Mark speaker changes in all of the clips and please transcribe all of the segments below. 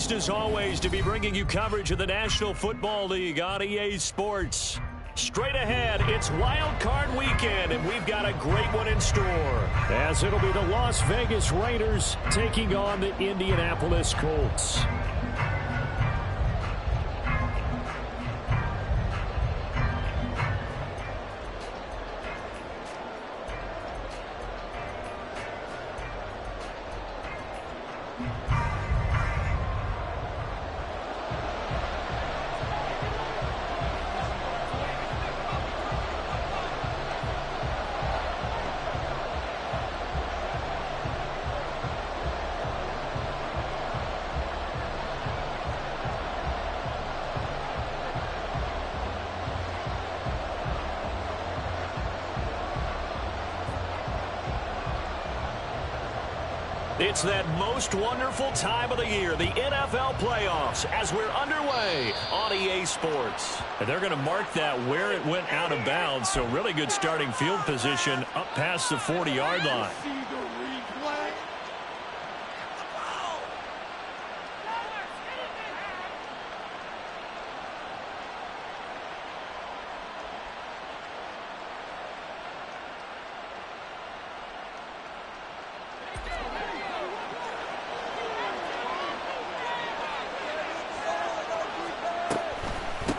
Speaker 1: pleased as always to be bringing you coverage of the National Football League on EA Sports. Straight ahead, it's Wild Card Weekend, and we've got a great one in store, as it'll be the Las Vegas Raiders taking on the Indianapolis Colts. It's that most wonderful time of the year, the NFL playoffs, as we're underway on EA Sports. And they're going to mark that where it went out of bounds, so really good starting field position up past the 40-yard line.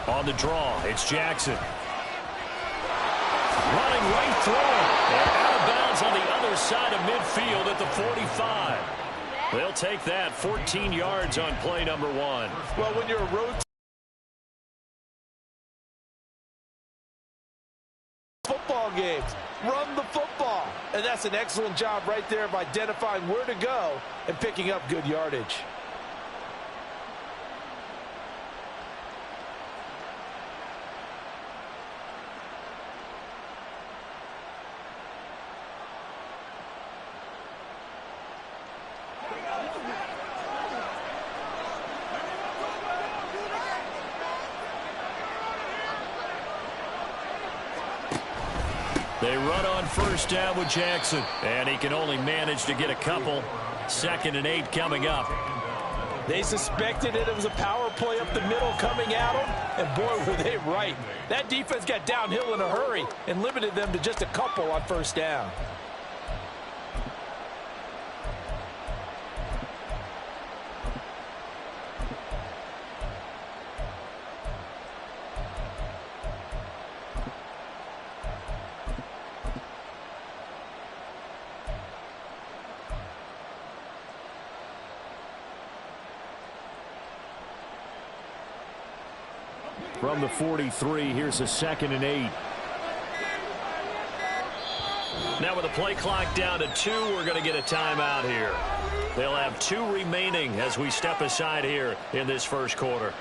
Speaker 1: On the draw, it's Jackson. Running right through it. And out of bounds on the other side of midfield at the 45. They'll take that 14 yards on play number one.
Speaker 2: Well, when you're a road football game, run the football. And that's an excellent job right there of identifying where to go and picking up good yardage.
Speaker 1: They run on first down with Jackson, and he can only manage to get a couple. 2nd and 8 coming up.
Speaker 2: They suspected it was a power play up the middle coming at them, and boy, were they right. That defense got downhill in a hurry and limited them to just a couple on first down.
Speaker 1: From the 43, here's a 2nd and 8. Now with the play clock down to 2, we're going to get a timeout here. They'll have 2 remaining as we step aside here in this first quarter.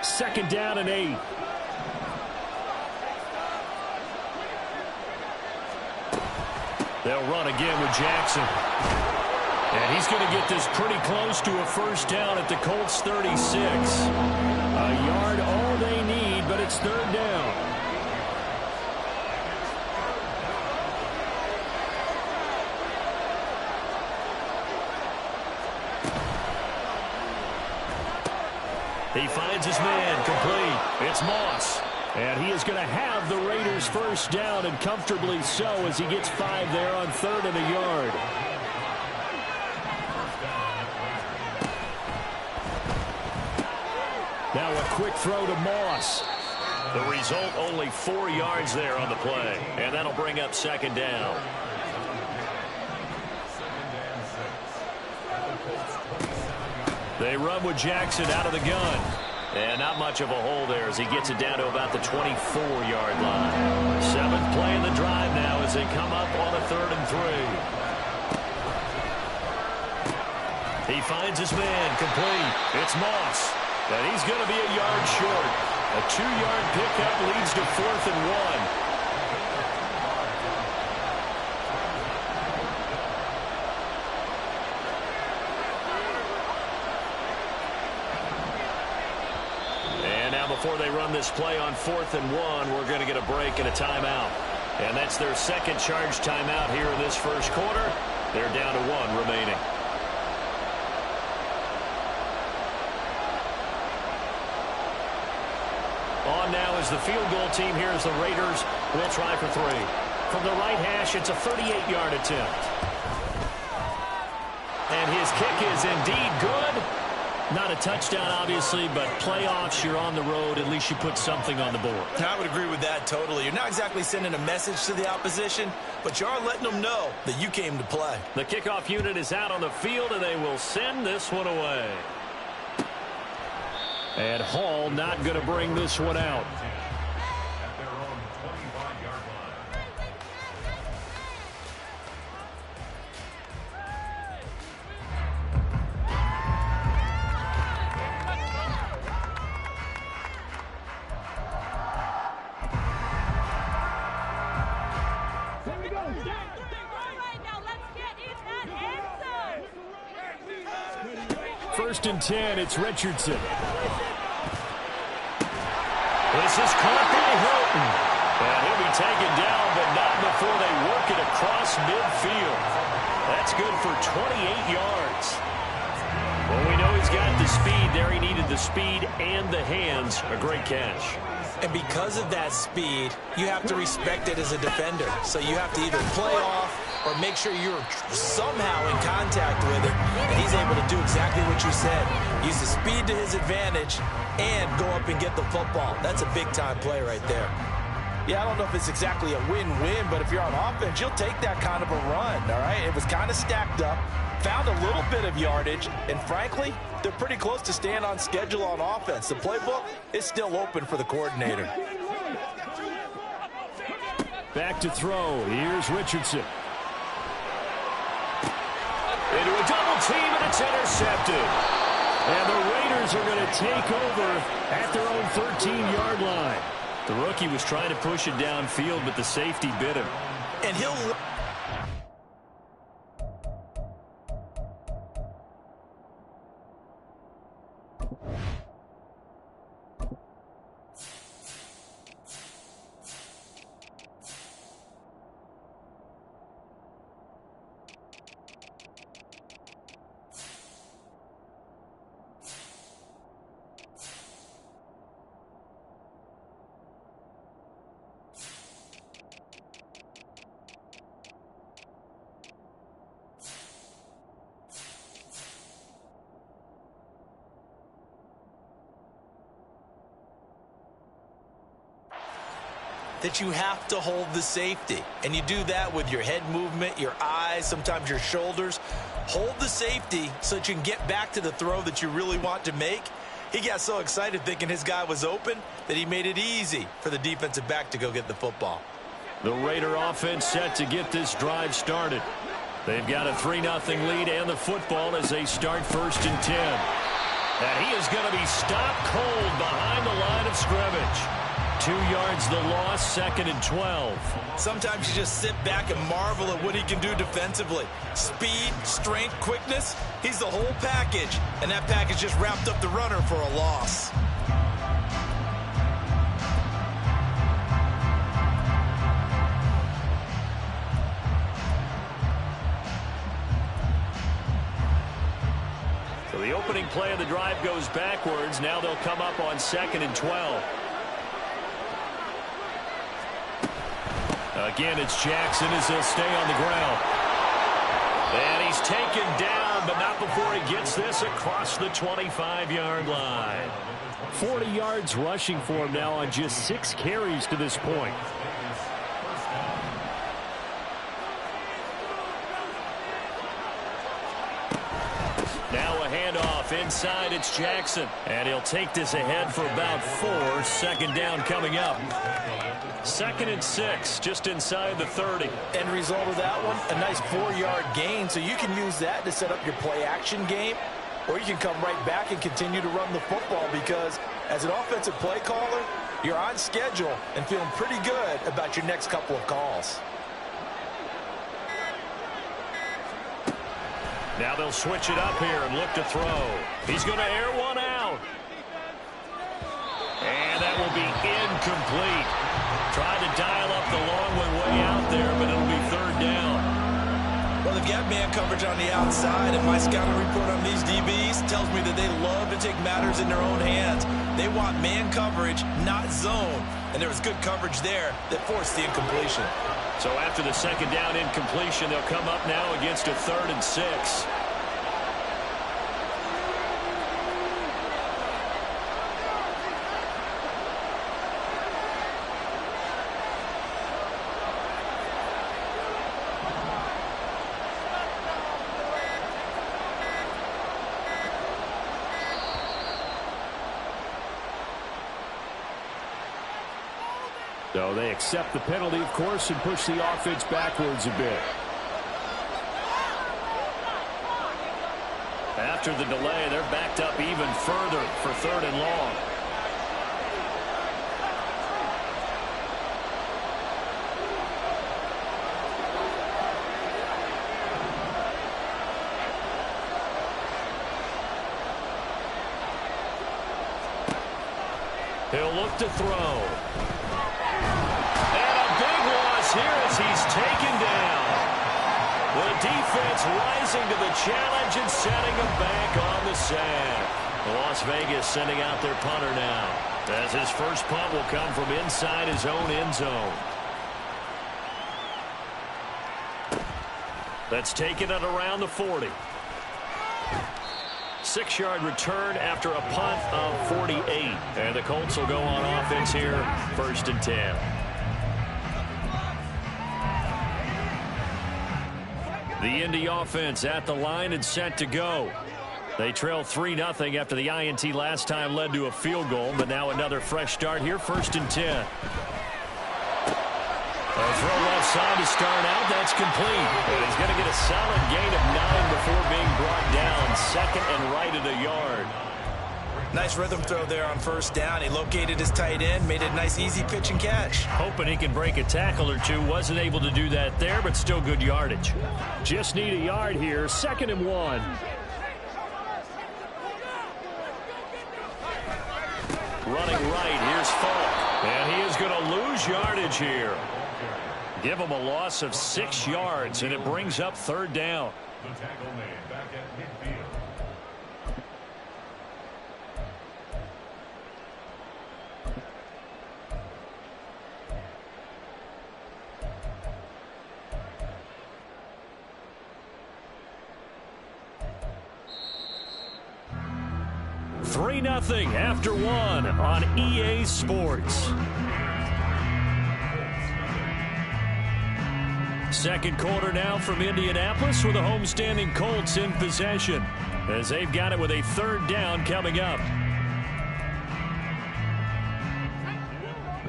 Speaker 1: Second down and 8. They'll run again with Jackson. And he's going to get this pretty close to a first down at the Colts 36. A yard all they need, but it's 3rd down. He finds his man complete. It's Moss. And he is going to have the Raiders first down, and comfortably so, as he gets 5 there on 3rd and a yard. Now a quick throw to Moss. The result, only 4 yards there on the play. And that'll bring up 2nd down. They run with Jackson out of the gun. And not much of a hole there as he gets it down to about the 24-yard line. 7th play in the drive now as they come up on a 3rd and 3. He finds his man complete. It's Moss. And he's going to be a yard short. A 2-yard pickup leads to 4th and 1. before they run this play on 4th and 1. We're going to get a break and a timeout. And that's their second charge timeout here in this first quarter. They're down to 1 remaining. On now is the field goal team here as the Raiders will try for 3. From the right hash, it's a 38-yard attempt. And his kick is indeed good. Not a touchdown, obviously, but playoffs, you're on the road. At least you put something on the board.
Speaker 2: I would agree with that totally. You're not exactly sending a message to the opposition, but you are letting them know that you came to play.
Speaker 1: The kickoff unit is out on the field, and they will send this one away. And Hall not going to bring this one out. First and 10, it's Richardson. This is caught by Hilton. And he'll be taken down, but not before they work it across midfield. That's good for 28 yards. Well, we know he's got the speed there. He needed the speed and the hands. A great catch.
Speaker 2: And because of that speed, you have to respect it as a defender. So you have to either play off or make sure you're somehow in contact with it. And he's able to do exactly what you said. Use the speed to his advantage and go up and get the football. That's a big-time play right there. Yeah, I don't know if it's exactly a win-win, but if you're on offense, you'll take that kind of a run, all right? It was kind of stacked up, found a little bit of yardage, and frankly, they're pretty close to staying on schedule on offense. The playbook is still open for the coordinator.
Speaker 1: Back to throw. Here's Richardson. Into a double team, and it's intercepted. And the Raiders are going to take over at their own 13-yard line. The rookie was trying to push it downfield, but the safety bit him.
Speaker 2: And he'll... that you have to hold the safety. And you do that with your head movement, your eyes, sometimes your shoulders. Hold the safety so that you can get back to the throw that you really want to make. He got so excited thinking his guy was open that he made it easy for the defensive back to go get the football.
Speaker 1: The Raider offense set to get this drive started. They've got a 3-0 lead and the football as they start 1st and 10. And he is going to be stopped cold behind the line of scrimmage. 2 yards the loss, 2nd and 12.
Speaker 2: Sometimes you just sit back and marvel at what he can do defensively. Speed, strength, quickness, he's the whole package. And that package just wrapped up the runner for a loss.
Speaker 1: So the opening play of the drive goes backwards. Now they'll come up on 2nd and 12. Again, it's Jackson as he'll stay on the ground. And he's taken down, but not before he gets this across the 25-yard line. 40 yards rushing for him now on just 6 carries to this point. Now a handoff inside, it's Jackson. And he'll take this ahead for about 4. 2nd down coming up. 2nd and 6, just inside the 30.
Speaker 2: End result of that one, a nice 4-yard gain. So you can use that to set up your play-action game, or you can come right back and continue to run the football because as an offensive play caller, you're on schedule and feeling pretty good about your next couple of calls.
Speaker 1: Now they'll switch it up here and look to throw. He's going to air one out. And incomplete. Tried to dial up the long one way out there, but it'll be third down.
Speaker 2: Well, they've got man coverage on the outside, and my scouting report on these DBs tells me that they love to take matters in their own hands. They want man coverage, not zone. And there was good coverage there that forced the incompletion.
Speaker 1: So after the second down incompletion, they'll come up now against a 3rd and 6. So they accept the penalty, of course, and push the offense backwards a bit. After the delay, they're backed up even further for 3rd and long. He'll look to throw. Here as he's taken down. The defense rising to the challenge and setting him back on the sack. Las Vegas sending out their punter now, as his first punt will come from inside his own end zone. That's taken it around the 40. 6-yard return after a punt of 48. And the Colts will go on offense here, 1st and 10. The Indy offense at the line and set to go. They trail 3-0 after the INT last time led to a field goal, but now another fresh start here, 1st and 10. A throw left side to start out. That's complete. And he's going to get a solid gain of 9 before being brought down. 2nd and right at a yard.
Speaker 2: Nice rhythm throw there on 1st down. He located his tight end, made it a nice easy pitch and catch.
Speaker 1: Hoping he can break a tackle or two. Wasn't able to do that there, but still good yardage. Just need a yard here. 2nd and 1. Running right, here's Falk. And he is going to lose yardage here. Give him a loss of 6 yards, and it brings up 3rd down.
Speaker 3: The tackle man back at midfield.
Speaker 1: Three 3-0 after 1 on EA Sports. Second quarter now from Indianapolis with the homestanding Colts in possession as they've got it with a 3rd down coming up.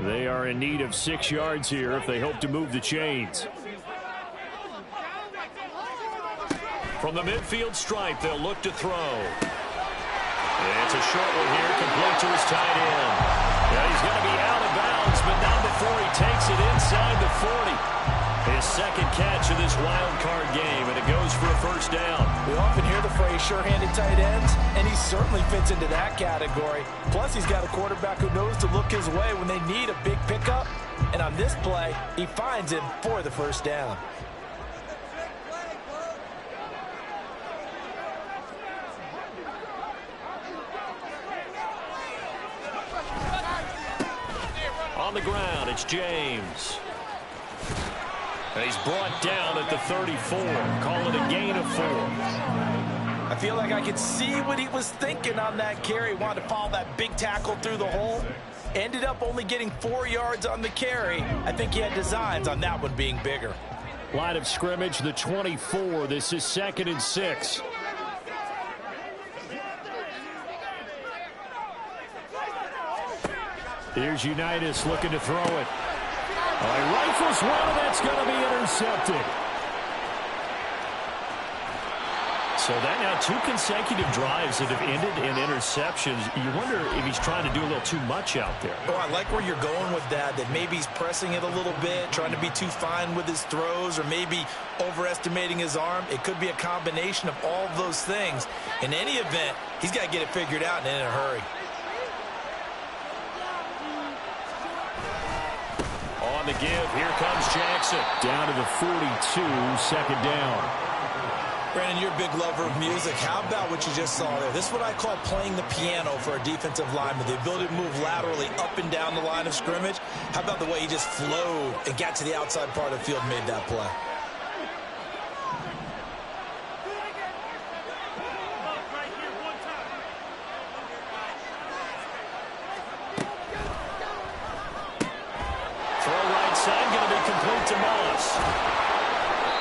Speaker 1: They are in need of 6 yards here if they hope to move the chains. From the midfield stripe, they'll look to throw. It's a short one here, complete to his tight end. Yeah, he's going to be out of bounds, but not before he takes it inside the 40. His 2nd catch of this wild card game, and it goes for a 1st down.
Speaker 2: We often hear the phrase sure-handed tight ends, and he certainly fits into that category. Plus, he's got a quarterback who knows to look his way when they need a big pickup. And on this play, he finds him for the 1st down.
Speaker 1: On the ground, it's James. And he's brought down at the 34. Call it a gain of 4.
Speaker 2: I feel like I could see what he was thinking on that carry. Wanted to follow that big tackle through the hole. Ended up only getting 4 yards on the carry. I think he had designs on that one being bigger.
Speaker 1: Line of scrimmage, the 24. This is 2nd and 6. Here's Unitas looking to throw it. He rifles one, and that's going to be intercepted. So that now 2 consecutive drives that have ended in interceptions. You wonder if he's trying to do a little too much out there.
Speaker 2: Oh, I like where you're going with that maybe he's pressing it a little bit, trying to be too fine with his throws, or maybe overestimating his arm. It could be a combination of all of those things. In any event, he's got to get it figured out and in a hurry.
Speaker 1: on the give. Here comes Jackson.
Speaker 4: Down to the 42, second down.
Speaker 2: Brandon, you're a big lover of music. How about what you just saw there? This is what I call playing the piano for a defensive lineman. The ability to move laterally up and down the line of scrimmage. How about the way he just flowed and got to the outside part of the field and made that play?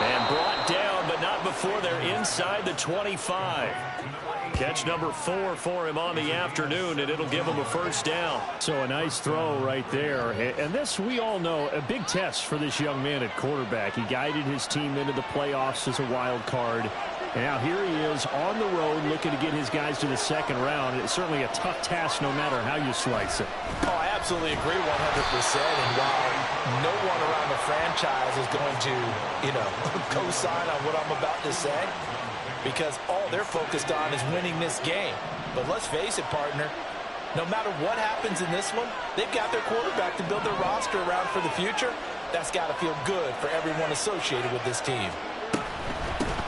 Speaker 1: And brought down, but not before they're inside the 25. Catch number 4 for him on the afternoon, and it'll give him a first down.
Speaker 4: So a nice throw right there. And this, we all know, a big test for this young man at quarterback. He guided his team into the playoffs as a wild card. And now here he is on the road looking to get his guys to the second round. It's certainly a tough task no matter how you slice it.
Speaker 2: Oh, I absolutely agree 100%. And while no one around the franchise is going to, co-sign on what I'm about to say, because all they're focused on is winning this game. But let's face it, partner, no matter what happens in this one, they've got their quarterback to build their roster around for the future. That's got to feel good for everyone associated with this team.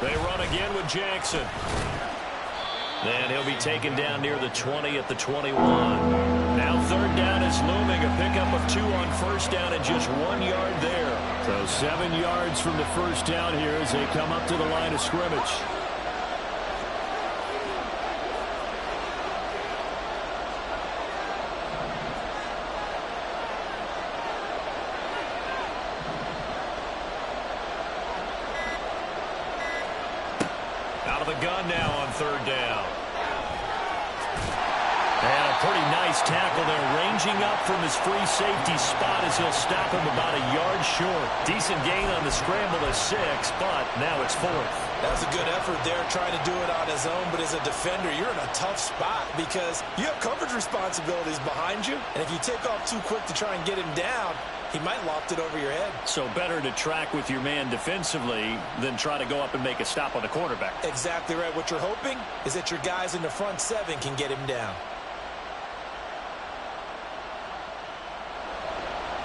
Speaker 1: They run again with Jackson. And he'll be taken down near the 20 at the 21. Now third down is looming. A pickup of 2 on first down and just 1 yard there.
Speaker 4: So 7 yards from the first down here as they come up to the line of scrimmage.
Speaker 1: Gun now on third down. And a pretty nice tackle there, ranging up from his free safety spot as he'll stop him about a yard short. Decent gain on the scramble to 6, but now it's 4th.
Speaker 2: That's a good effort there, trying to do it on his own, but as a defender, you're in a tough spot because you have coverage responsibilities behind you, and if you take off too quick to try and get him down, he might loft it over your head.
Speaker 1: So better to track with your man defensively than try to go up and make a stop on the quarterback.
Speaker 2: Exactly right. What you're hoping is that your guys in the front 7 can get him down.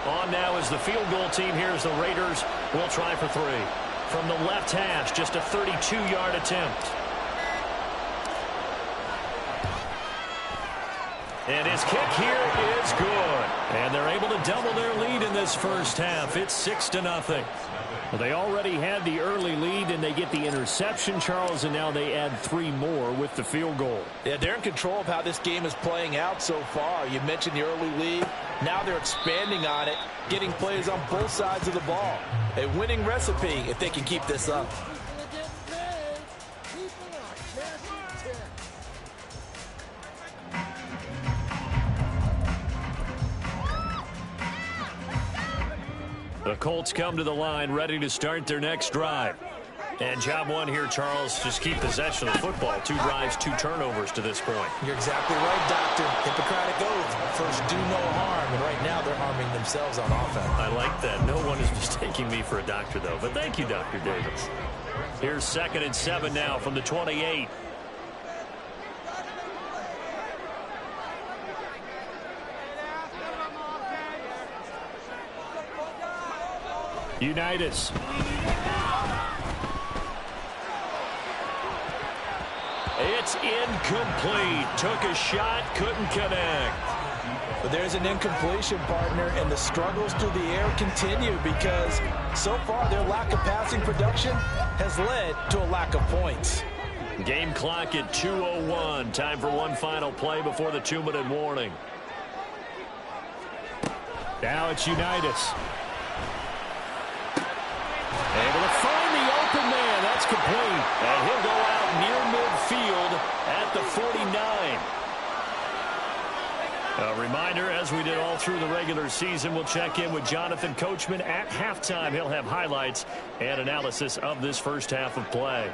Speaker 1: On now is the field goal team here as the Raiders will try for 3. From the left hash, just a 32-yard attempt. And his kick here is good. And they're able to double their lead in this first half. It's 6-0.
Speaker 4: Well, they already had the early lead, and they get the interception, Charles, and now they add 3 more with the field goal.
Speaker 2: Yeah, they're in control of how this game is playing out so far. You mentioned the early lead. Now they're expanding on it, getting plays on both sides of the ball. A winning recipe if they can keep this up.
Speaker 1: The Colts come to the line ready to start their next drive. And job 1 here, Charles, just keep possession of the football. 2 drives, 2 turnovers to this point.
Speaker 2: You're exactly right, Doctor. Hippocratic oath. First, do no harm. And right now, they're harming themselves on offense.
Speaker 1: I like that. No one is mistaking me for a doctor, though. But thank you, Dr. Davis. Here's 2nd and 7 now from the 28.
Speaker 4: Unitas.
Speaker 1: It's incomplete. Took a shot, couldn't connect.
Speaker 2: But there's an incompletion, partner, and the struggles through the air continue because so far their lack of passing production has led to a lack of points.
Speaker 1: Game clock at 2:01. Time for one final play before the 2-minute warning.
Speaker 4: Now it's Unitas.
Speaker 1: Able to find the open man. That's complete. And he'll go out near midfield at the 49. A reminder, as we did all through the regular season, we'll check in with Jonathan Coachman at halftime. He'll have highlights and analysis of this first half of play.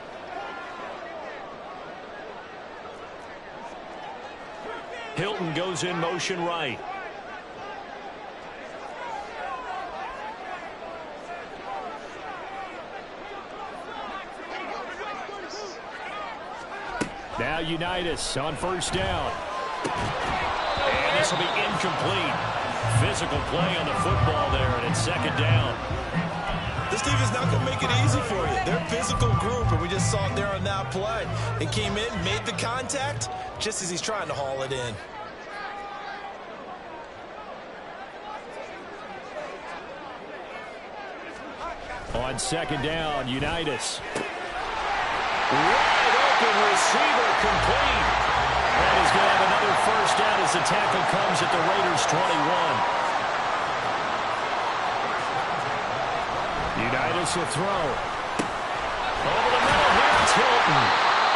Speaker 1: Hilton goes in motion right. Now Unitas on first down. And the This will be incomplete. Physical play on the football there, and it's second down.
Speaker 2: This defense not going to make it easy for you. They're a physical group, and we just saw it there on that play. They came in, made the contact, just as he's trying to haul it in.
Speaker 4: On second down, Unitas.
Speaker 1: Wide open receiver complete. And he's going to have another first down as the tackle comes at the Raiders' 21.
Speaker 4: Unitas will throw.
Speaker 1: Over the middle here, it's Hilton.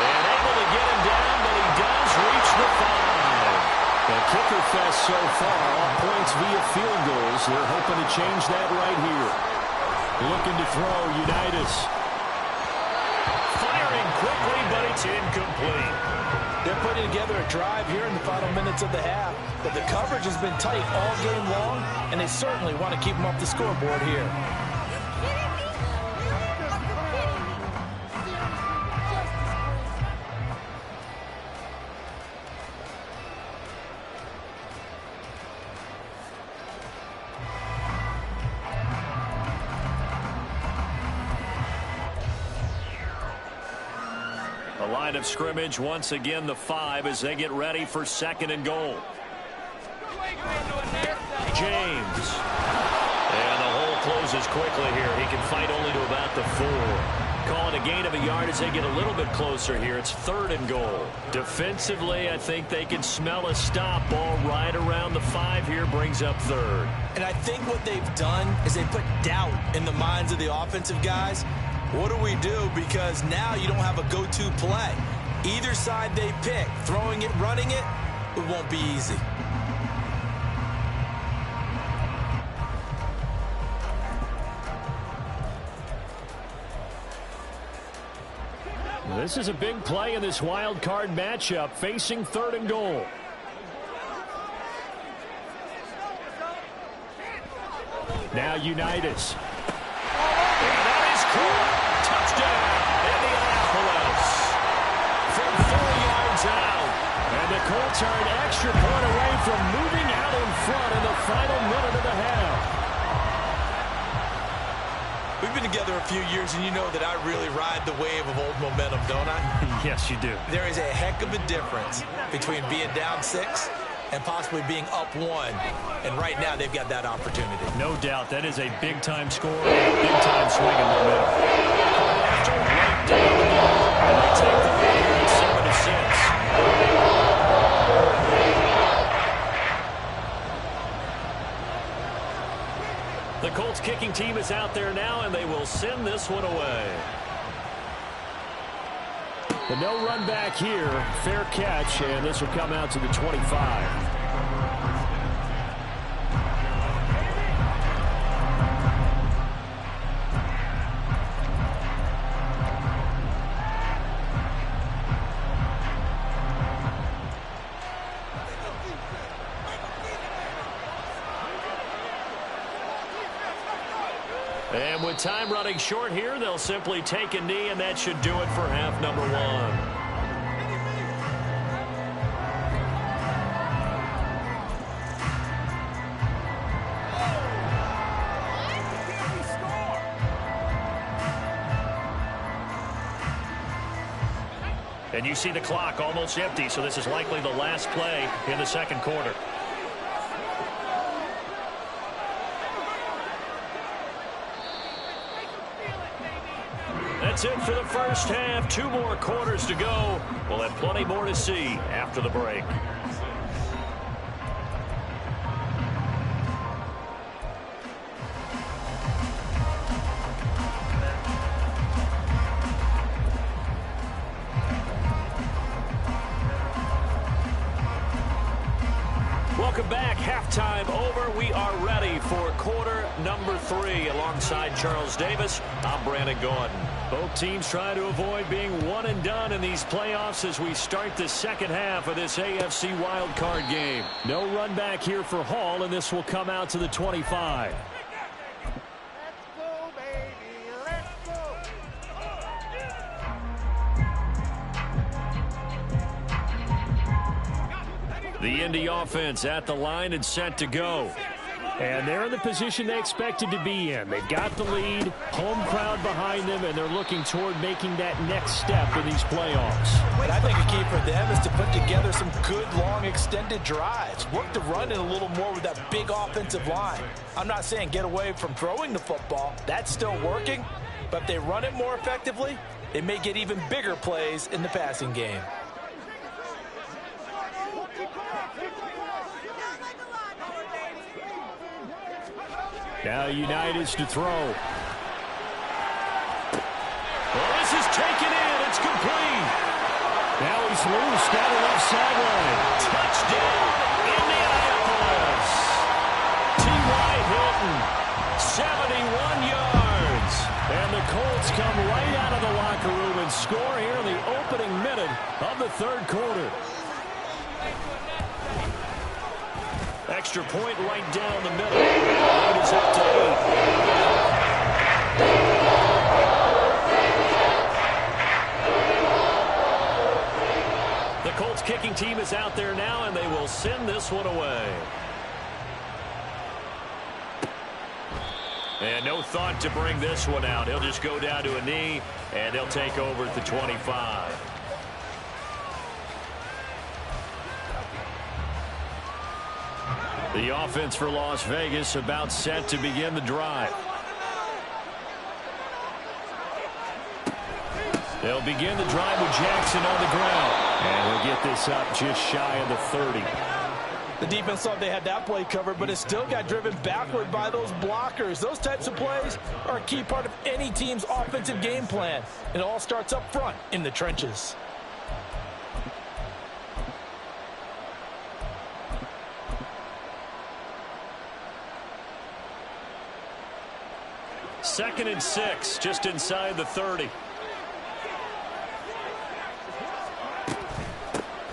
Speaker 1: And able to get him down, but he does reach the 5.
Speaker 4: The kicker fest so far, all points via field goals. They're hoping to change that right here. Looking to throw, Unitas.
Speaker 1: Firing quickly, but it's incomplete.
Speaker 2: They're putting together a drive here in the final minutes of the half, but the coverage has been tight all game long, and they certainly want to keep them off the scoreboard here.
Speaker 1: Line of scrimmage once again the 5 as they get ready for second and goal. James, and the hole closes quickly here. He can fight only to about the 4. Call it a gain of a yard as they get a little bit closer here. It's third and goal. Defensively, I think they can smell a stop. Ball right around the 5 here, brings up third.
Speaker 2: And I think what they've done is they put doubt in the minds of the offensive guys. What do we do? Because now you don't have a go-to play. Either side they pick, throwing it, running it, it won't be easy.
Speaker 4: This is a big play in this wild card matchup, facing third and goal. Now Unitas.
Speaker 1: And that is caught. Touchdown, Indianapolis. From 4 yards out.
Speaker 4: And the Colts are an extra point away from moving out in front in the final minute of the half.
Speaker 2: We've been together a few years, and you know that I really ride the wave of old momentum, don't I?
Speaker 4: Yes, you do.
Speaker 2: There is a heck of a difference between being down 6 and possibly being up 1. And right now, they've got that opportunity.
Speaker 4: No doubt. That is a big-time score and a big-time swing in momentum.
Speaker 1: After right down the middle, and they take the lead here at 7-6. The Colts kicking team is out there now, and they will send this one away.
Speaker 4: But no run back here. Fair catch, and this will come out to the 25.
Speaker 1: And with time running short here, they'll simply take a knee, and that should do it for half number 1. And you see the clock almost empty, so this is likely the last play in the second quarter. That's it for the first half. 2 more quarters to go. We'll have plenty more to see after the break. Welcome back. Halftime over. We are ready for quarter number 3. Alongside Charles Davis, I'm Brandon Gordon. Both teams trying to avoid being one and done in these playoffs as we start the second half of this AFC wildcard game. No run back here for Hall, and this will come out to the 25. The Indy offense at the line and set to go.
Speaker 4: And they're in the position they expected to be in. They've got the lead, home crowd behind them, and they're looking toward making that next step in these playoffs.
Speaker 2: And I think a key for them is to put together some good, long, extended drives. Work the run in a little more with that big offensive line. I'm not saying get away from throwing the football. That's still working. But if they run it more effectively, they may get even bigger plays in the passing game.
Speaker 4: Now United's to throw.
Speaker 1: Well, this is taken in. It's complete.
Speaker 4: Now he's loose down the left sideline.
Speaker 1: Touchdown, Indianapolis. T.Y. Hilton, 71 yards.
Speaker 4: And the Colts come right out of the locker room and score here in the opening minute of the third quarter.
Speaker 1: Extra point right down the middle. Lead is up to 8. The Colts kicking team is out there now, and they will send this one away. And no thought to bring this one out. He'll just go down to a knee, and they'll take over at the 25. The offense for Las Vegas about set to begin the drive. They'll begin the drive with Jackson on the ground.
Speaker 4: And we'll get this up just shy of the 30.
Speaker 2: The defense thought they had that play covered, but it still got driven backward by those blockers. Those types of plays are a key part of any team's offensive game plan. It all starts up front in the trenches.
Speaker 1: Second and 6, just inside the 30.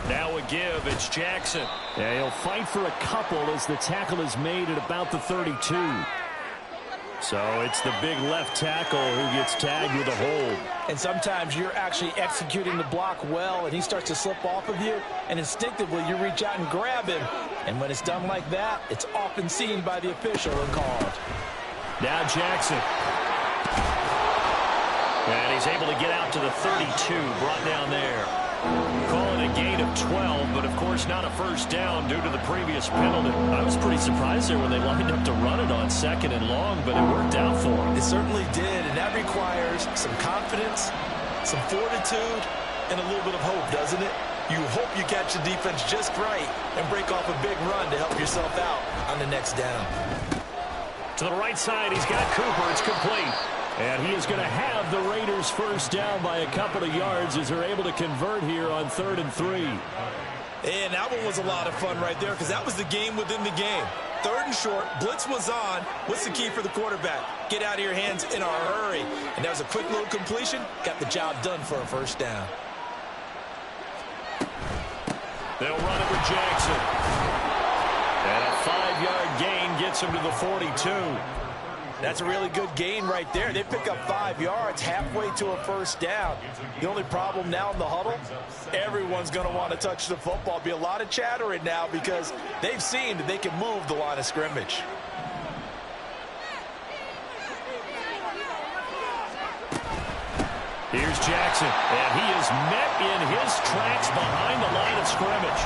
Speaker 1: Now a give, it's Jackson.
Speaker 4: Yeah, he'll fight for a couple as the tackle is made at about the 32. So it's the big left tackle who gets tagged with a hold.
Speaker 2: And sometimes you're actually executing the block well, and he starts to slip off of you, and instinctively you reach out and grab him. And when it's done like that, it's often seen by the official and called.
Speaker 1: Now Jackson. And he's able to get out to the 32, brought down there. Calling a gain of 12, but of course not a first down due to the previous penalty. I was pretty surprised there when they lined up to run it on second and long, but it worked out for them.
Speaker 2: It certainly did, and that requires some confidence, some fortitude, and a little bit of hope, doesn't it? You hope you catch the defense just right and break off a big run to help yourself out on the next down.
Speaker 1: To the right side, he's got Cooper. It's complete.
Speaker 4: And he is going to have the Raiders first down by a couple of yards as they're able to convert here on 3rd and 3.
Speaker 2: And that one was a lot of fun right there because that was the game within the game. 3rd and short, blitz was on. What's the key for the quarterback? Get out of your hands in a hurry. And that was a quick little completion. Got the job done for a first down.
Speaker 1: They'll run it with Jackson. And a 5-yard gain gets him to the 42.
Speaker 2: That's a really good gain right there. They pick up 5 yards halfway to a first down. The only problem now in the huddle, everyone's going to want to touch the football. Be a lot of chattering now because they've seen that they can move the line of scrimmage.
Speaker 1: Here's Jackson, and he is met in his tracks behind the line of scrimmage.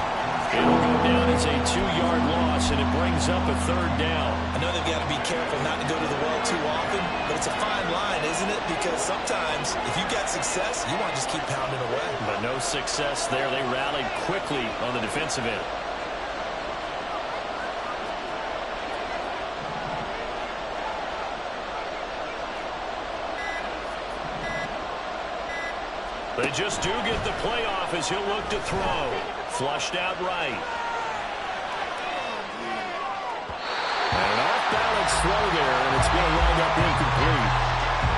Speaker 1: It'll go down as a 2-yard loss, and it brings up a 3rd down.
Speaker 2: I know they've got to be careful not to go to the well too often, but it's a fine line, isn't it? Because sometimes, if you got success, you want to just keep pounding away.
Speaker 1: But no success there. They rallied quickly on the defensive end. They just do get the playoff as he'll look to throw. Flushed out right.
Speaker 4: And an off-balance throw there, and it's going to wind up incomplete.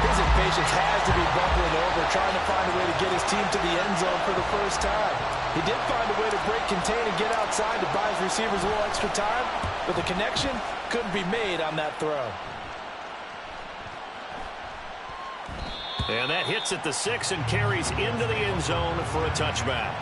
Speaker 2: His impatience has to be bubbling over, trying to find a way to get his team to the end zone for the first time. He did find a way to break contain and get outside to buy his receivers a little extra time, but the connection couldn't be made on that throw.
Speaker 1: And that hits at the 6 and carries into the end zone for a touchback.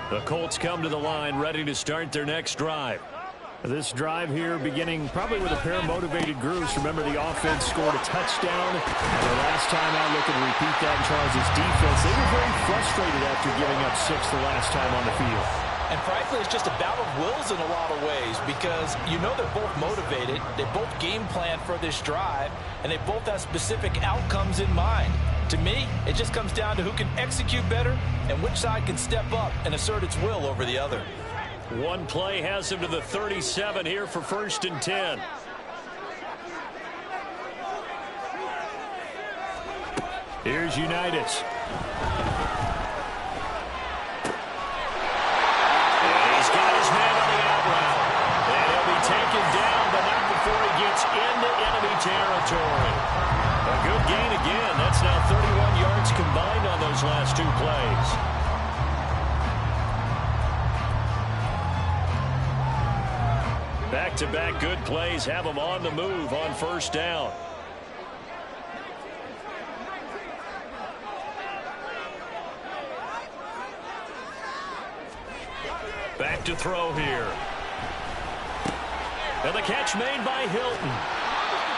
Speaker 1: The Colts come to the line ready to start their next drive.
Speaker 4: This drive here beginning probably with a pair of motivated groups. Remember, the offense scored a touchdown. The last time out, looking to repeat that in Charles' defense. They were very frustrated after giving up 6 the last time on the field.
Speaker 2: And frankly, it's just a battle of wills in a lot of ways because you know they're both motivated. They both game plan for this drive, and they both have specific outcomes in mind. To me, it just comes down to who can execute better and which side can step up and assert its will over the other.
Speaker 1: One play has him to the 37 here for 1st and 10.
Speaker 4: Here's Unitas.
Speaker 1: Taken down, but not before he gets into enemy territory. A good gain again. That's now 31 yards combined on those last 2 plays. Back-to-back good plays have him on the move on 1st down. Back to throw here. And the catch made by Hilton.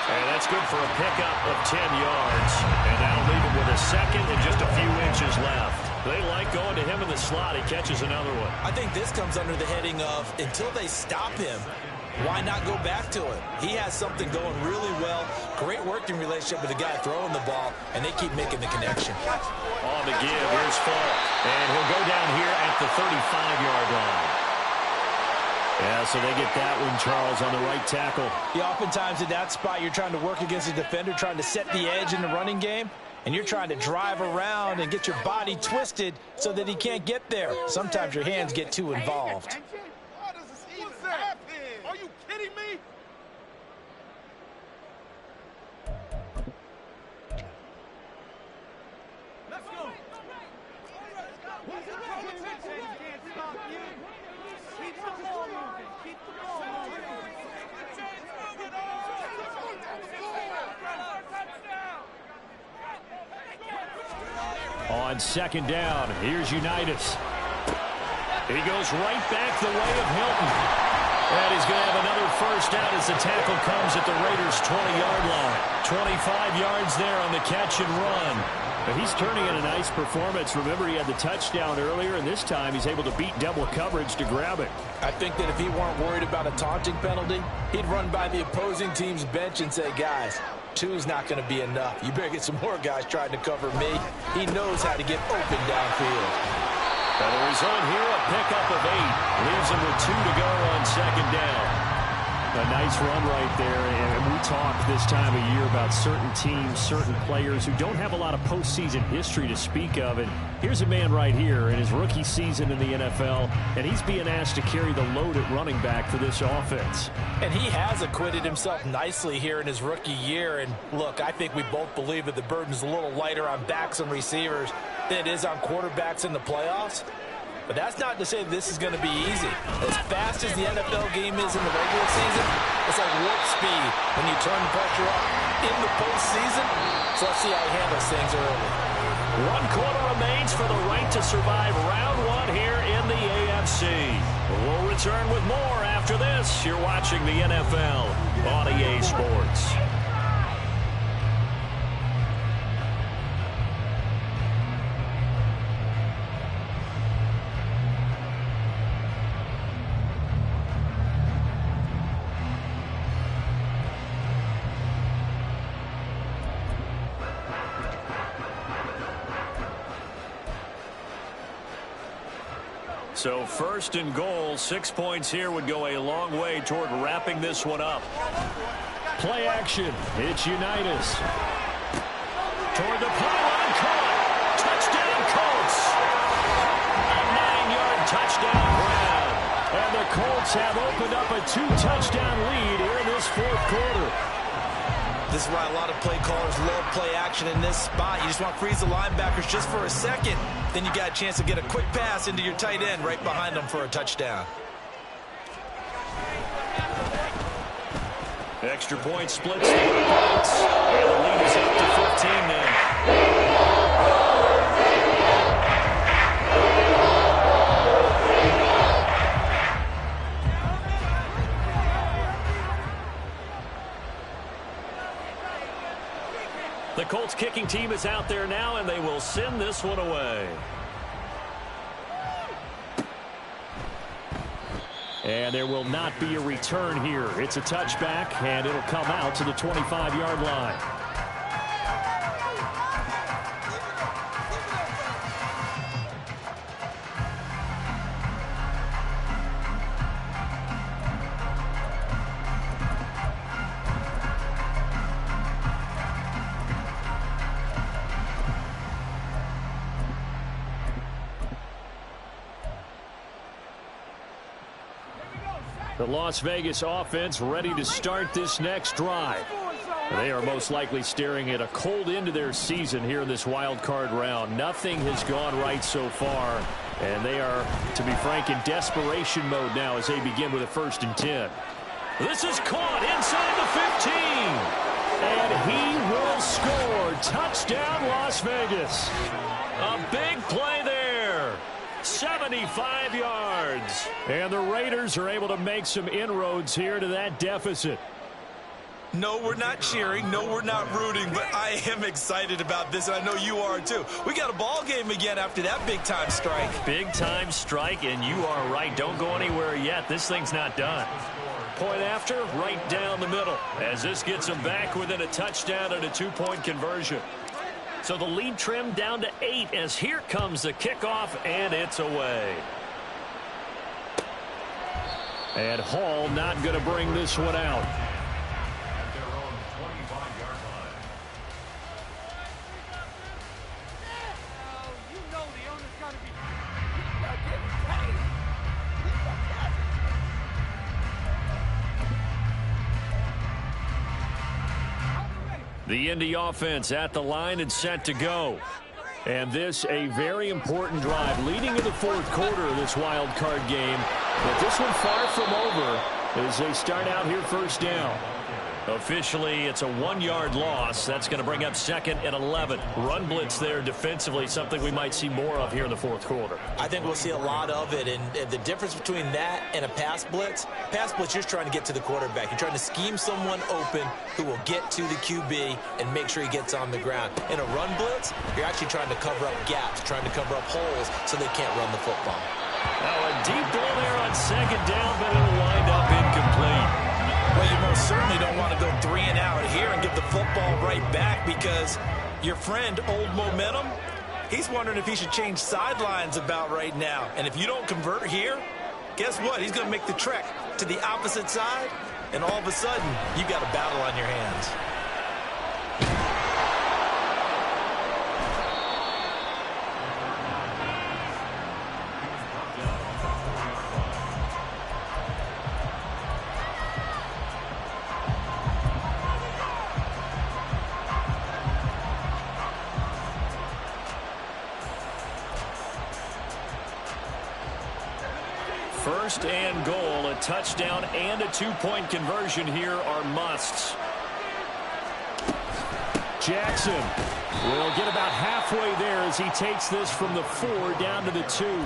Speaker 1: And that's good for a pickup of 10 yards. And that'll leave him with a second and just a few inches left. They like going to him in the slot. He catches another one.
Speaker 2: I think this comes under the heading of until they stop him, why not go back to it? He has something going really well. Great working relationship with the guy throwing the ball, and they keep making the connection.
Speaker 1: On the give, here's Fall. And he'll go down here at the 35-yard line. Yeah, so they get that one, Charles, on the right tackle.
Speaker 2: Yeah, oftentimes in that spot, you're trying to work against a defender, trying to set the edge in the running game, and you're trying to drive around and get your body twisted so that he can't get there. Sometimes your hands get too involved.
Speaker 5: Are you kidding me? Let's go. Keep the ball moving. Keep the ball moving.
Speaker 4: On 2nd down, here's Unitas.
Speaker 1: He goes right back the way of Hilton. And he's going to have another 1st down as the tackle comes at the Raiders' 20-yard line. 25 yards there on the catch and run.
Speaker 4: But he's turning in a nice performance. Remember, he had the touchdown earlier, and this time he's able to beat double coverage to grab it.
Speaker 2: I think that if he weren't worried about a taunting penalty, he'd run by the opposing team's bench and say, guys, 2 is not going to be enough. You better get some more guys trying to cover me. He knows how to get open downfield.
Speaker 1: And the result here, a pickup of 8. Leaves him with 2 to go on 2nd down.
Speaker 4: A nice run right there, and we talk this time of year about certain teams, certain players who don't have a lot of postseason history to speak of. And here's a man right here in his rookie season in the NFL, and he's being asked to carry the load at running back for this offense.
Speaker 2: And he has acquitted himself nicely here in his rookie year. And look, I think we both believe that the burden's a little lighter on backs and receivers than it is on quarterbacks in the playoffs. But that's not to say that this is going to be easy. As fast as the NFL game is in the regular season, it's like warp speed when you turn the pressure up in the postseason. So let's see how he handles things early.
Speaker 1: 1 quarter remains for the right to survive round 1 here in the AFC. We'll return with more after this. You're watching the NFL on EA Sports. So 1st and goal, 6 points here would go a long way toward wrapping this one up.
Speaker 4: Play action. It's Unitas.
Speaker 1: Toward the pylon, caught. Touchdown, Colts. A 9-yard touchdown grab.
Speaker 4: And the Colts have opened up a 2-touchdown lead here in this 4th quarter.
Speaker 2: This is why a lot of play callers love play action in this spot. You just want to freeze the linebackers just for a second. Then you got a chance to get a quick pass into your tight end right behind them for a touchdown.
Speaker 1: Extra point splits the points. And the lead is up to 15 now. The Colts kicking team is out there now, and they will send this one away. And there will not be a return here. It's a touchback, and it'll come out to the 25-yard line. The Las Vegas offense ready to start this next drive. They are most likely staring at a cold end to their season here in this wild card round. Nothing has gone right so far, and they are, to be frank, in desperation mode now as they begin with a 1st and 10. This is caught inside the 15, and he will score. Touchdown, Las Vegas. A big play there. 75 yards. And the Raiders are able to make some inroads here to that deficit.
Speaker 2: No, we're not cheering. No, we're not rooting. But I am excited about this, and I know you are too. We got a ball game again after that big-time strike.
Speaker 1: Big-time strike, and you are right. Don't go anywhere yet. This thing's not done. Point after, right down the middle, as this gets them back within a touchdown and a 2-point conversion. So the lead trimmed down to 8 as here comes the kickoff, and it's away. And Hall not going to bring this one out.
Speaker 3: At their own 25-yard line.
Speaker 5: You know the owner's going to be getting paid.
Speaker 1: The Indy offense at the line and set to go. And this a very important drive leading in the 4th quarter of this wild card game. But this one far from over as they start out here 1st down. Officially, it's a 1-yard loss. That's going to bring up 2nd and 11. Run blitz there defensively, something we might see more of here in the 4th quarter.
Speaker 2: I think we'll see a lot of it, and the difference between that and a pass blitz, you're trying to get to the quarterback. You're trying to scheme someone open who will get to the QB and make sure he gets on the ground. In a run blitz, you're actually trying to cover up gaps, trying to cover up holes so they can't run the football.
Speaker 1: Now a deep ball there on 2nd down, but it'll wind up incomplete.
Speaker 2: Well, you most certainly don't want to go 3 and out here and give the football right back because your friend, Old Momentum, he's wondering if he should change sidelines about right now. And if you don't convert here, guess what? He's going to make the trek to the opposite side, and all of a sudden, you've got a battle on your hands.
Speaker 1: First and goal, a touchdown and a 2-point conversion here are musts. Jackson will get about halfway there as he takes this from the 4 down to the 2.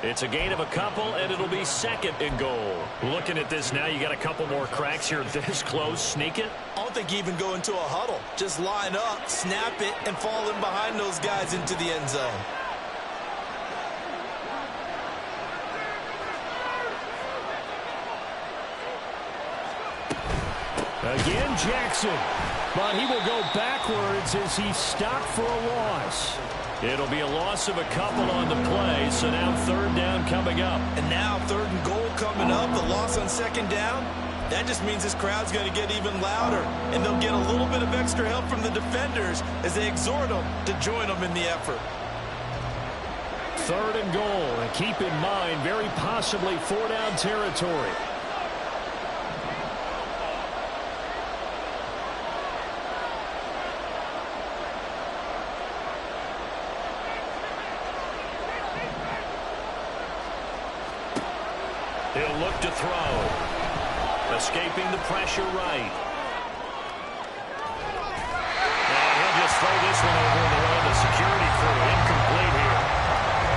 Speaker 1: It's a gain of a couple, and it'll be 2nd and goal. Looking at this now, you got a couple more cracks here this close. Sneak it.
Speaker 2: I don't think you even go into a huddle. Just line up, snap it, and fall in behind those guys into the end zone.
Speaker 1: Again, Jackson. But he will go backwards as he's stopped for a loss. It'll be a loss of a couple on the play, so now 3rd down coming up.
Speaker 2: And now 3rd and goal coming up, the loss on 2nd down. That just means this crowd's going to get even louder, and they'll get a little bit of extra help from the defenders as they exhort them to join them in the effort.
Speaker 1: 3rd and goal, and keep in mind, very possibly 4-down territory. He'll look to throw. Escaping the pressure right. And he'll just throw this one over the line. The security crew incomplete here.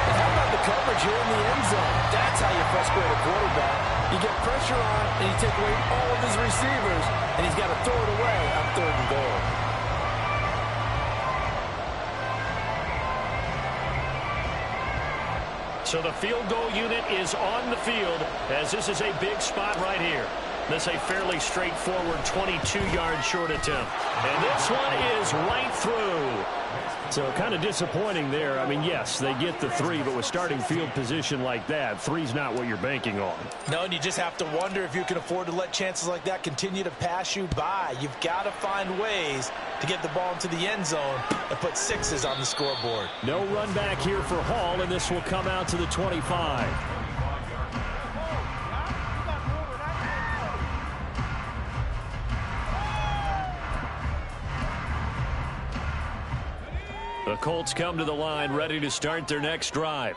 Speaker 6: And how about the coverage here in the end zone? That's how you frustrate a quarterback. You get pressure on, and you take away all of his receivers, and he's got to throw it away on 3rd and goal.
Speaker 1: So the field goal unit is on the field as this is a big spot right here. This is a fairly straightforward 22-yard short attempt. And this one is right through.
Speaker 4: So kind of disappointing there. I mean, yes, they get the 3, but with starting field position like that, 3's not what you're banking on.
Speaker 2: No, and you just have to wonder if you can afford to let chances like that continue to pass you by. You've got to find ways to get the ball into the end zone and put 6s on the scoreboard.
Speaker 4: No run back here for Hall, and this will come out to the 25.
Speaker 1: The Colts come to the line ready to start their next drive.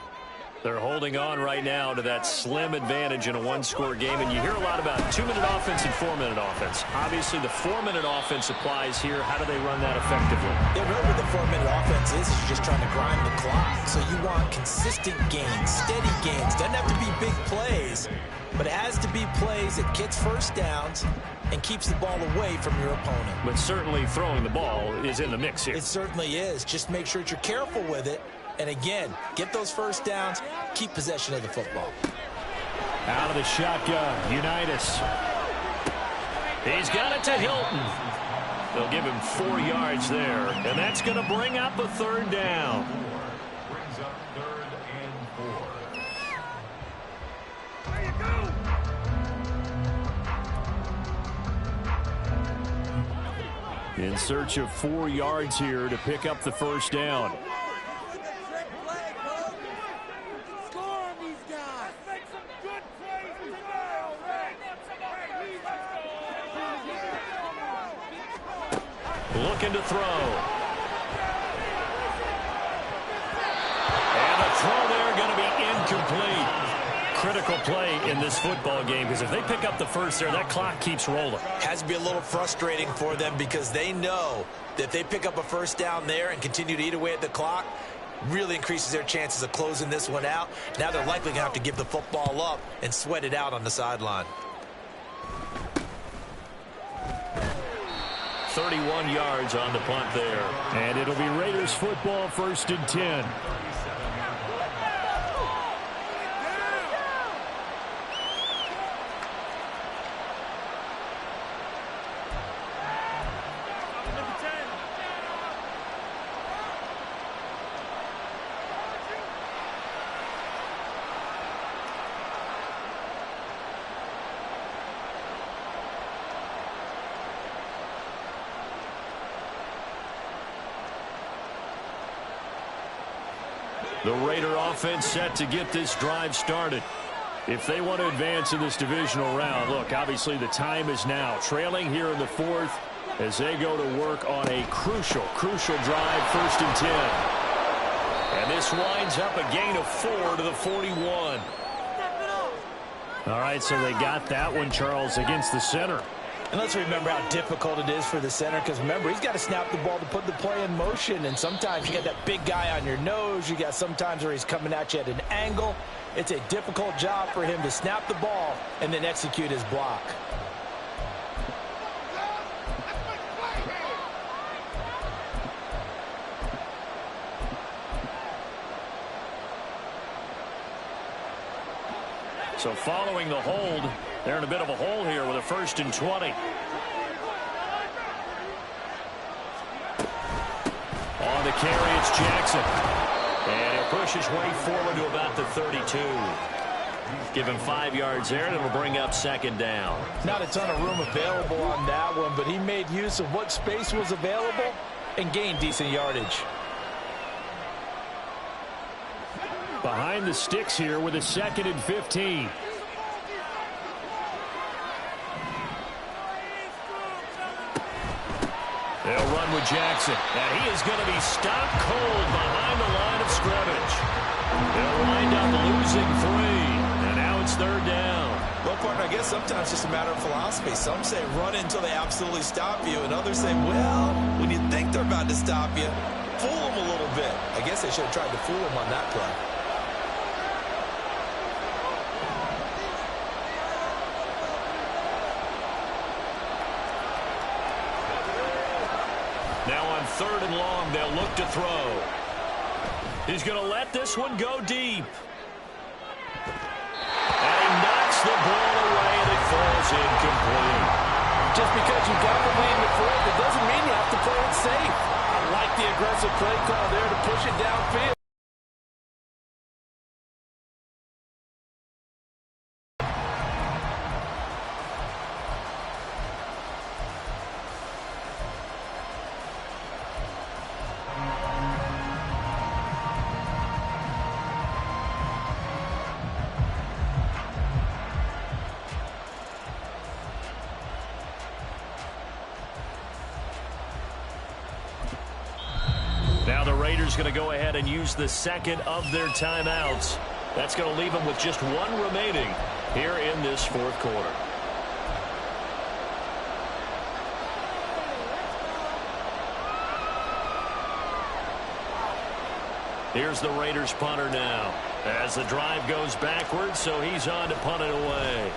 Speaker 1: They're holding on right now to that slim advantage in a one-score game, and you hear a lot about 2-minute offense and 4-minute offense. Obviously, the 4-minute offense applies here. How do they run that effectively?
Speaker 2: Yeah, really what the 4-minute offense is you're just trying to grind the clock. So you want consistent gains, steady gains. Doesn't have to be big plays, but it has to be plays that gets first downs and keeps the ball away from your opponent.
Speaker 1: But certainly throwing the ball is in the mix here.
Speaker 2: It certainly is. Just make sure that you're careful with it. And again, get those first downs, keep possession of the football.
Speaker 4: Out of the shotgun, Unitas.
Speaker 1: He's got it to Hilton. They'll give him 4 yards there, and that's going to bring up a 3rd down.
Speaker 3: Brings up 3rd and 4.
Speaker 5: There you go.
Speaker 4: In search of 4 yards here to pick up the first down.
Speaker 5: Score on these guys. Make some good plays as well.
Speaker 1: Looking to throw. And the throw there going to be incomplete. Critical play in this football game because if they pick up the first there, that clock keeps rolling.
Speaker 2: Has to be a little frustrating for them because they know that if they pick up a first down there and continue to eat away at the clock, really increases their chances of closing this one out. Now they're likely going to have to give the football up and sweat it out on the sideline.
Speaker 1: 31 yards on the punt there.
Speaker 4: And it'll be Raiders football, 1st and 10.
Speaker 1: The Raider offense set to get this drive started. If they want to advance in this divisional round, look, obviously the time is now. Trailing here in the 4th as they go to work on a crucial drive, 1st and 10. And this winds up a gain of 4 to the 41.
Speaker 4: All right, so they got that one, Charles, against the center.
Speaker 2: And let's remember how difficult it is for the center because, remember, he's got to snap the ball to put the play in motion. And sometimes you got that big guy on your nose. You got sometimes where he's coming at you at an angle. It's a difficult job for him to snap the ball and then execute his block.
Speaker 1: So following the hold, they're in a bit of a hole here with a 1st and 20. On the carry, it's Jackson. And he'll push his way forward to about the 32. Give him 5 yards there, and it'll bring up 2nd down.
Speaker 2: Not a ton of room available on that one, but he made use of what space was available and gained decent yardage.
Speaker 4: Behind the sticks here with a 2nd and 15.
Speaker 1: They'll run with Jackson. And he is going to be stopped cold behind the line of scrimmage. They'll wind up losing 3. And now it's 3rd down.
Speaker 2: Well, partner, I guess sometimes it's just a matter of philosophy. Some say run until they absolutely stop you, and others say, well, when you think they're about to stop you, fool them a little bit. I guess they should have tried to fool them on that play.
Speaker 1: Now on 3rd and long, they'll look to throw. He's going to let this one go deep. Knocks the ball away, and it falls incomplete.
Speaker 6: Just because you got the lead in the fourth, it doesn't mean you have to play it safe. I like the aggressive play call there to push it downfield.
Speaker 1: Now the Raiders going to go ahead and use the second of their timeouts. That's going to leave them with just one remaining here in this fourth quarter. Here's the Raiders punter now as the drive goes backwards, so he's on to punt it away.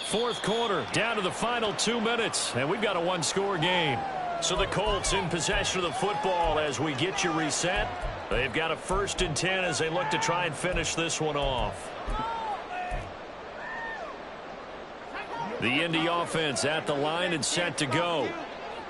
Speaker 1: Fourth quarter, down to the final 2 minutes, and we've got a one-score game. So the Colts in possession of the football as we get you reset. They've got a 1st and 10 as they look to try and finish this one off. The Indy offense at the line and set to go.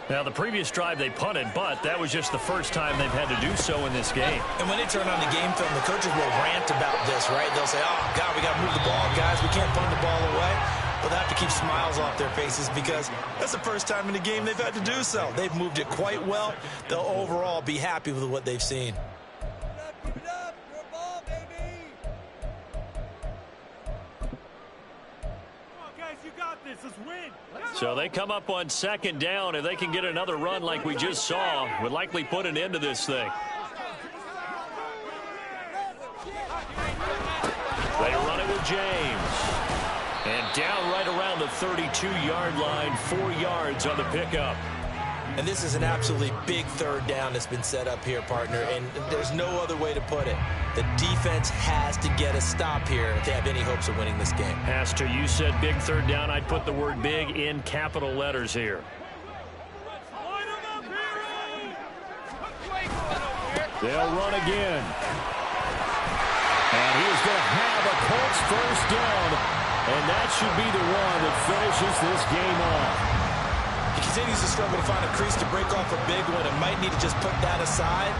Speaker 1: Now, the previous drive they punted, but that was just the first time they've had to do so in this game.
Speaker 2: And when they turn on the game film, the coaches will rant about this, right? They'll say, oh, God, we got to move the ball, guys. We can't punt the ball away. But they have to keep smiles off their faces because that's the first time in the game they've had to do so. They've moved it quite well. They'll overall be happy with what they've seen.
Speaker 5: Give it up. Your ball, baby. Come on, guys. You got this. Let's win.
Speaker 1: So they come up on 2nd down. If they can get another run like we just saw, would likely put an end to this thing. They run it with James. And down right around the 32-yard line, 4 yards on the pickup.
Speaker 2: And this is an absolutely big 3rd down that's been set up here, partner, and there's no other way to put it. The defense has to get a stop here if they have any hopes of winning this game.
Speaker 1: Pastor, you said big 3rd down. I'd put the word big in capital letters here. They'll run again. And he is going to have a Colts 1st down. And that should be the one that finishes this game off.
Speaker 2: He continues to struggle to find a crease to break off a big one and might need to just put that aside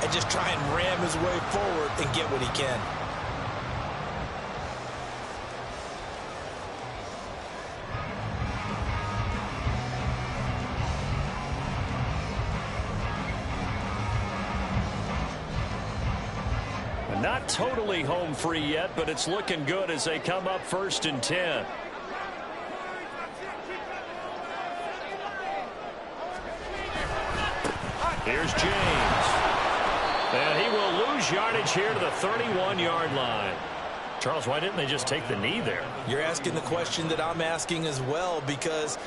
Speaker 2: and just try and ram his way forward and get what he can.
Speaker 1: Not totally home free yet, but it's looking good as they come up 1st and 10. Here's James. And he will lose yardage here to the 31-yard line. Charles, why didn't they just take the knee there?
Speaker 2: You're asking the question that I'm asking as well, because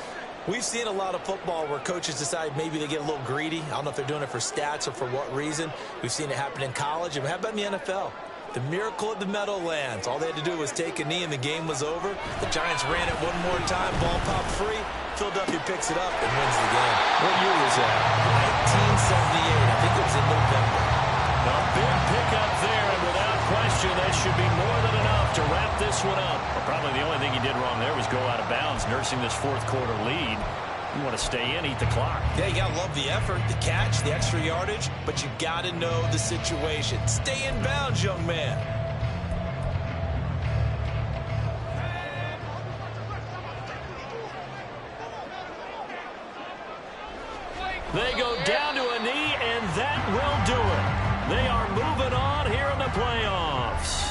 Speaker 2: we've seen a lot of football where coaches decide maybe they get a little greedy. I don't know if they're doing it for stats or for what reason. We've seen it happen in college. And how about in the NFL? The miracle at the Meadowlands. All they had to do was take a knee and the game was over. The Giants ran it one more time. Ball popped free. Philadelphia picks it up and wins the game.
Speaker 1: What year was that?
Speaker 2: 1978. I think it was in November.
Speaker 1: A big pickup there, and without question, that should be more than enough to wrap this one up. Well, probably the only thing he did wrong there was go out of bounds, nursing this 4th quarter lead. You want to stay in, eat the clock.
Speaker 2: Yeah, you got to love the effort, the catch, the extra yardage, but you got to know the situation. Stay in bounds, young man.
Speaker 1: They go down to a knee, and that will do it. They are moving on here in the playoffs.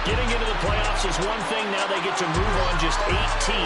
Speaker 1: Getting into the playoffs is one thing. Now they get to move on just 8 teams.